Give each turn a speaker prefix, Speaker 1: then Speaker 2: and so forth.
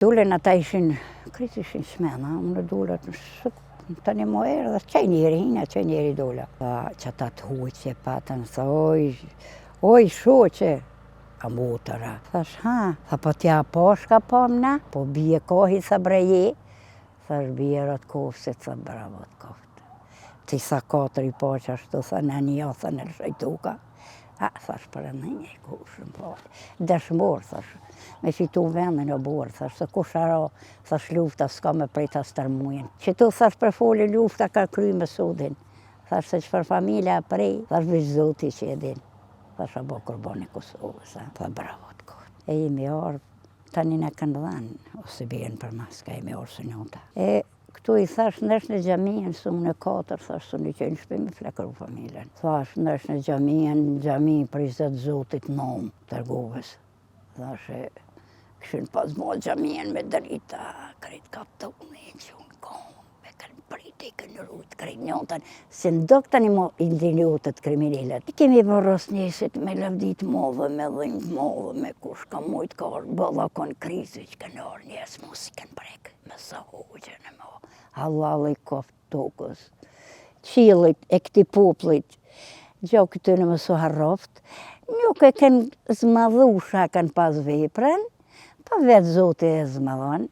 Speaker 1: Dullen ata ishin, krejt ishin shmena, unë dullet tani mo erë dhe qaj njeri hina, qaj njeri dolla. Që ata të huqe patën, tha oj shoqe, a motëra. Thash tha po t'ja pashka pomna, po bie kohi tha breje. Thash bie rat kofsit, tha bravo t'koftë. Ti sa 4 i po që ashtu, tha në një tha në shajtuka. Thash për në një kushën po. Dëshmor, thash, me fitu vendin e borë, thash, se kush aro, thash lufta s'ka me prejta stërmujen. Që tu, thash, për foli lufta ka kry me sudin. Thash, se që për familja prej, thash, vish zoti që e din. Thash, a bo kurboni Kosovës, tha bravo t'koftë. E jemi orë, tani në kanë dhanë, ose bjen për maska, jemi orë së njota. Këtu i thash, nërsh në gjamien, së më në 4, thash, së në qenë shpe me flekëru familjen. Thash, nërsh në gjami për i zëtë zotit nom, tërgovës. Thash, këshën pas mo gjamien me drita, krejt kaptoni, që unë kom, me kanë priti, kanë rrujt, krejt njotën, se ndok tani mo indinjotët kriminellet. Kemi vërros njësit me lëvdit modhe, me dhimt modhe, me kush ka mujt karë, bëlla kon krizi që kanë orë njës, mos i kanë prek, me sa hoqën e mo. Halali koft tokës, qilit e këti poplit, gjo këtë në mësu harroft, nuk e kënë zmadhusha kanë pas veprën, pa vetë zote e zmadhon,